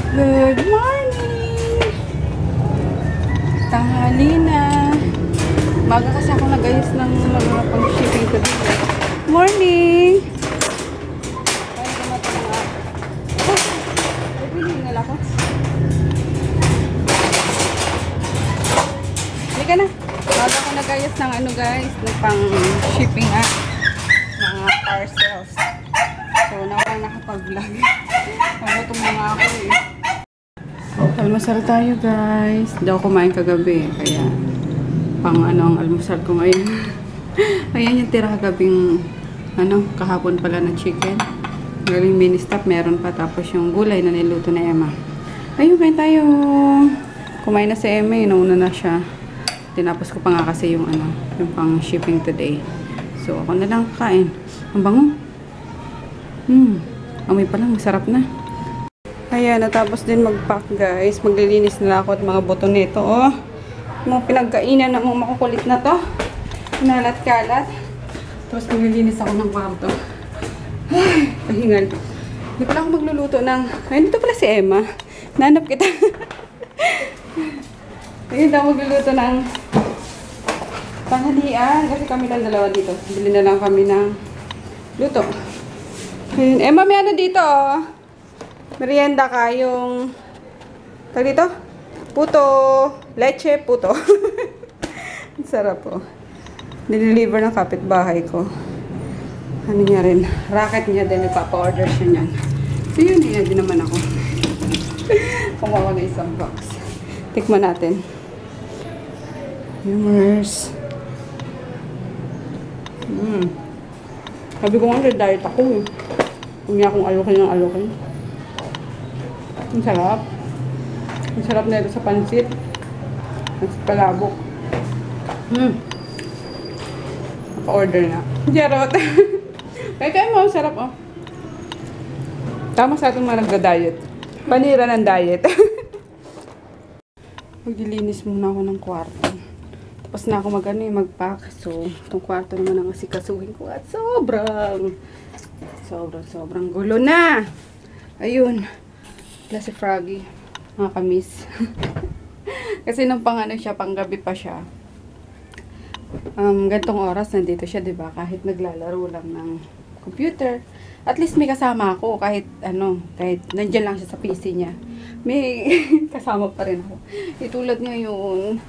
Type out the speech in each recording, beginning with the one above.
Good morning! Tanghali na. Maga kasi ako nag-ayos ng mga pang-shipping ko dito. Morning! Kaya naman ito nga. Ay, bilhin nila ko. Hindi ka na. Maga ako nag-ayos ng ano guys, ng pang-shipping mga parcels. So, naman nakapag-vlog. Nagutom na nga ako eh. Almusal tayo guys. Hindi ako kumain kagabi. Kaya, pang ano ang almusal ko ngayon. Ayan yung tira kagabing, kahapon pala na chicken. Galing mini stop, meron pa. Tapos yung gulay na niluto na Emma. Ayun, kain tayo. Kumain na si Emma, nauna na siya. Tinapos ko pa nga kasi yung yung pang shipping today. So, ako na lang kain. Ang bango. Amoy pa lang, masarap na. Ayan, natapos din mag-pack guys. Maglilinis na ako at mga buto nito. Oh, mga pinagkainan ng mga makukulit na to. Pinalat-kalat. Tapos maglilinis ako ng kwarto. Ay, pahingal. Hindi pala ako magluluto ng... Ayun, dito pala si Emma. Nanap kita. Ayun, ako magluluto ng tanghalian. Kasi kami lang dalawa dito. Bili na lang kami ng luto. Ayun. Emma, may ano dito oh. Merienda ka yung tag dito? Puto. Leche puto. Ang sarap po. Nililiver ng kapitbahay ko. Ano niya rin. Racket niya din. Nagpapa-order siya niyan. So yun, hindi naman ako. Kumawa na isang box. Tikman natin. Humors. Sabi ko nga, diet ako. Huwag niya akong alukin ng alukin. Ang sarap. Ang sarap na ito sa pansit. Ang palabok. Naka-order na. Jarot. Kaya mo, sarap oh. Tama sa ating mga nagda-diet. Panira ng diet. Maglilinis muna ako ng kwarto. Tapos na ako mag-pack. So, itong kwarto naman ang asikasuhin ko. At sobrang gulo na. Ayun. Wala si Froggy. Nakakamiss. Kasi nung siya, panggabi pa siya. Gantong oras, nandito siya, diba? Kahit naglalaro lang ng computer. At least may kasama ako. Kahit nandyan lang siya sa PC niya. May kasama pa rin ako. Itulad niya yun.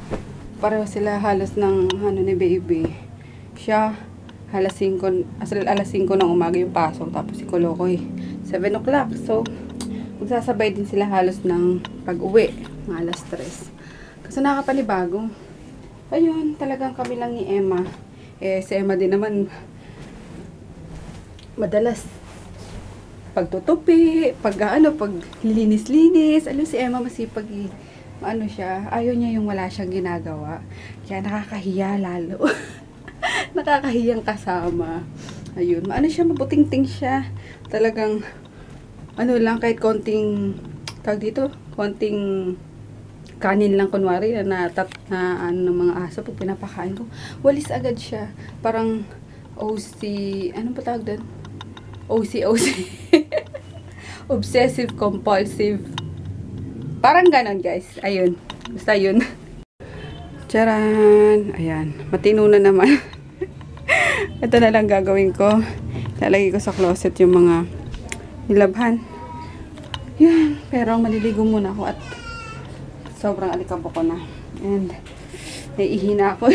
Pareho sila halos ng ni baby. Siya, alas 5 ng umaga yung pasok. Tapos si Kolokoy, 7 o'clock. So, magsasabay din sila halos ng pag-uwi. Ng alas 3. Kasi nakapanibago. Ayun, talagang kami lang ni Emma. Si Emma din naman, madalas pagtutupi, pag linis-linis. Si Emma masipag siya, ayaw niya yung wala siyang ginagawa. Kaya nakakahiya lalo. Nakakahiyang kasama. Ayun, siya, mabuting-ting siya. Talagang, lang, kahit konting, konting kanin lang kunwari, ng mga aso, pag pinapakain ko, walis agad siya. Parang, anong pa tawag doon? OC. Obsessive compulsive. Parang ganon guys. Ayun. Basta yun. Charan. Ayan. Matino na naman. Ito na lang gagawin ko. Lalagay ko sa closet yung mga nilabhan. Yan. Pero maliligo muna ako at sobrang alikabok ko na. And naiihina ako.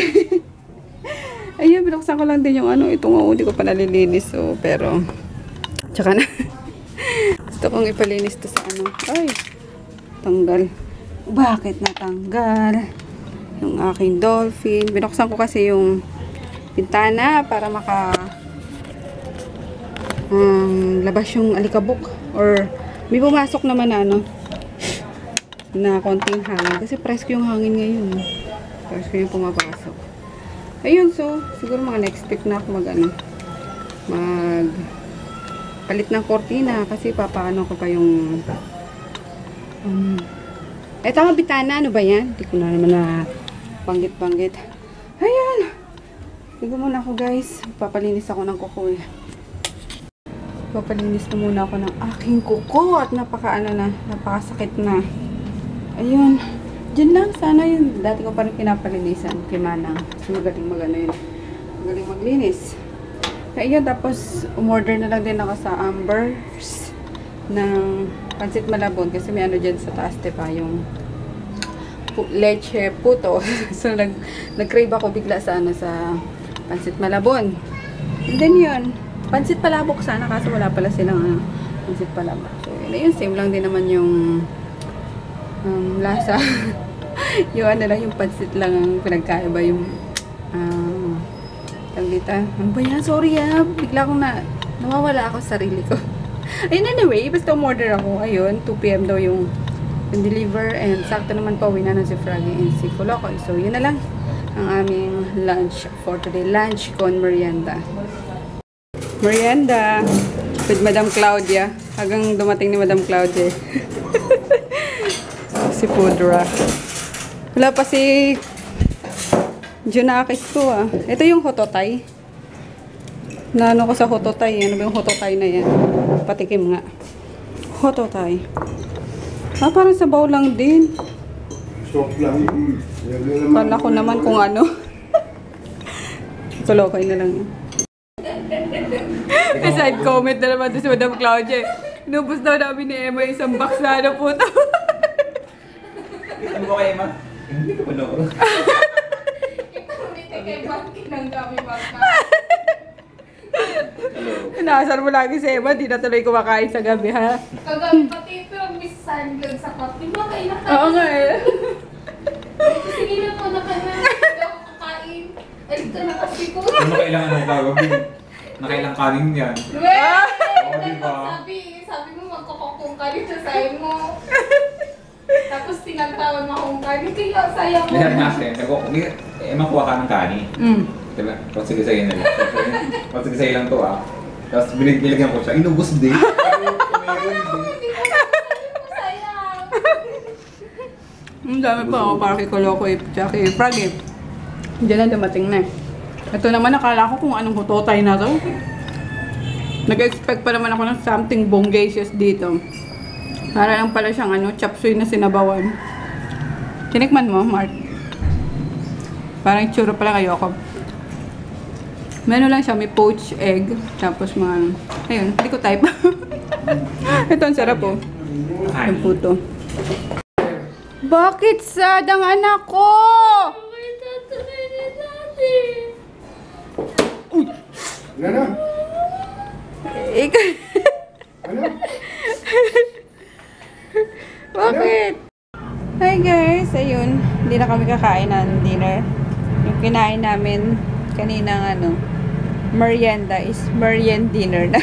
Ayun. Binuksan ko lang din yung ito nga. Hindi ko pa nalilinis. So, pero tsaka na. Gusto kong ipalinis to sa Ay. Tanggal. Bakit natanggal? Yung aking dolphin. Binuksan ko kasi yung bintana para labas yung alikabok. Or may pumasok naman na konting hangin. Kasi presko yung hangin ngayon. Presko yung pumapasok. Ayun, so siguro mga next week na ako palit ng kortina. Kasi papaano ko pa yung eto ang bitana, ano ba yan? Hindi ko na naman na banggit. Ayan. Ligo muna ako guys. Papalinis ako ng kuko eh. Papalinis na muna ako ng aking kuko at napakasakit na. Ayun. Diyan lang sana yun. Dati ko pa rin pinapalinisan kay Manang. So magaling magano yun. Magaling maglinis. Kaya yun, tapos umorder na lang din ako sa Amber's ng pansit malabon kasi may ano dyan sa taas, diba? Yung leche puto. So nag-crave ako bigla sa pansit malabon. And then yun, pansit palabok sana kasi wala pala silang pansit palabok. So yun, same lang din naman yung lasa. Yung ano lang, yung pansit lang ang pinagkaiba yung tagdita. Ano ba yan? Sorry bigla akong nawawala ako sa sarili ko. Ayun, anyway, basta umorder ako. Ayun, 2 PM daw yung deliver and sakto naman pa uwi na si Froggy and si Kolokoy. So yun na lang ang aming lunch for today. Lunch con merienda. Merienda with Madam Claudia. Hanggang dumating ni Madam Claudia. Si Pudra. Wala pa si Junakis ko Ito yung hototay. Naano ko sa hototay. Ano ba yung hototay na yan? Patikim nga. Hototay. Parang sabaw lang din. Soft lang. Kala ko naman kung ano. Kolokoy na lang yun. Side comment na naman doon si Madam Claudia. Inubos daw namin ni Emma isang box na ano po ito. Ano ba kay Emma? Hindi ko manood. Ito ulit kay Banky ng dami baka. Inaasar mo lagi si Emma, di na tuloy kumakain sa gabi ha. Kagabi pati ito ang misan kag sa kape. Makain na ka. Oo nga Sige na po na ka na. Hindi ako kakain. Alit ka na kasi ko. Ano kailangan mo gagawin? Nakailang kanin yan. Oo, diba? Sabi mo magkukukong ka dito sa mo. Tapos tinatawag mo akong kanin. Kaya sayang mo. Nangyari nga siya. Emma, kuha ka ng kanin. Diba? Tapos sige sa'yo na lang. Tapos sige sa'yo lang to Tapos binigyan ko siya. Inubos din. Hindi ko sayang. Ang dami pa ako para kay Kolokoy at kay Froggy. Diyan na dumating na. Ito naman, nakala ko kung anong hototay na to. Nag-expect pa naman ako ng something bonggacious dito. Para lang pala siyang chop suey na sinabawan. Tinikman mo, Mark? Parang tsura pala kayo ako. Meno lang siya, may poached egg. Tapos mga ayun, hindi ko type. Ito ang sarap yung puto. Bakit sad ang anak ko? May tatuloy ni Daddy. Ano? Ano? Bakit? Hi guys, ayun. Hindi na kami kakain ng dinner. Yung kinain namin kaninang merienda is meriend dinner na.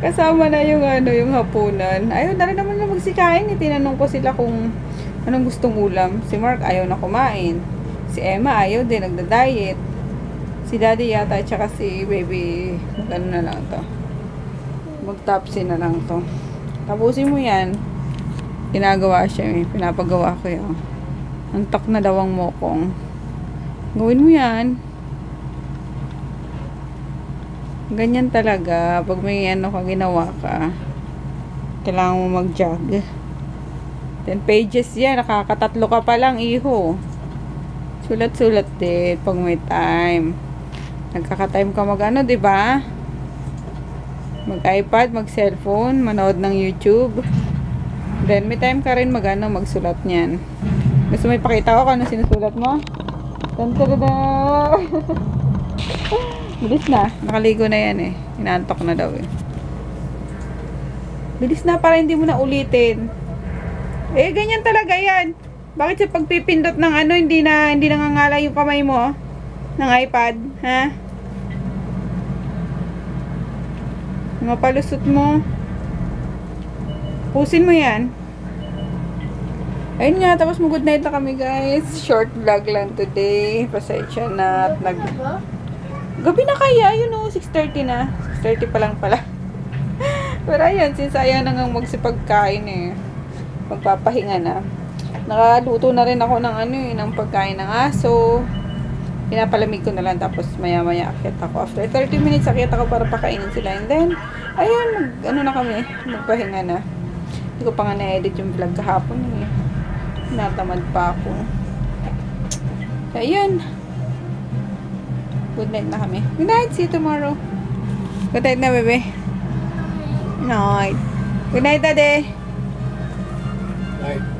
Kasama na yung yung hapunan. Ayun, na rin naman na magsikain. Tinanong ko sila kung anong gustong ulam. Si Mark ayaw na kumain. Si Emma ayaw din, nagda-diet. Si Daddy yata at saka si Baby magano na lang to. Mag-topsy na lang to. Tapusin mo yan. Ginagawa siya pinapagawa ko yun. Antok na daw ang mokong. Gawin mo yan. Ganyan talaga. Pag may ka ginawa ka, kailangan mo mag-jog. 10 pages yan. Nakakatatlo ka pa lang, iho. Sulat-sulat din pag may time. Nagkaka-time ka diba? Mag-iPad, mag-cellphone, manood ng YouTube. Then, may time ka rin magsulat niyan. Gusto mo ipakita ko kung ano sinusulat mo? Tantarada! Bilis na. Nakaligo na yan Inaantok na daw Bilis na para hindi mo na ulitin. Ganyan talaga yan. Bakit sa pagpipindot ng hindi nangangala yung kamay mo? Ng iPad, ha? Mga palusot mo. Pusin mo yan. Ayun nga, tapos mag-good night na kami guys. Short vlog lang today. Pasensya na at gabi na kaya, 6:30 na. 6:30 pa lang pala. Pero ayun, since ayaw na nga magsipagkain Magpapahinga na. Nakaluto na rin ako ng ng pagkain ng aso. Pinapalamig ko na lang tapos maya-maya akyat ako. After 30 minutes akyat ako para pakainin sila. And then, ayun, ano na kami, magpahinga na. Hindi ko pa nga na-edit yung vlog kahapon eh. Natamad pa ako. So, ayun. Good night na kami. Good night, see you tomorrow. Good night na, bebe. Night. Good night, Daddy. Night.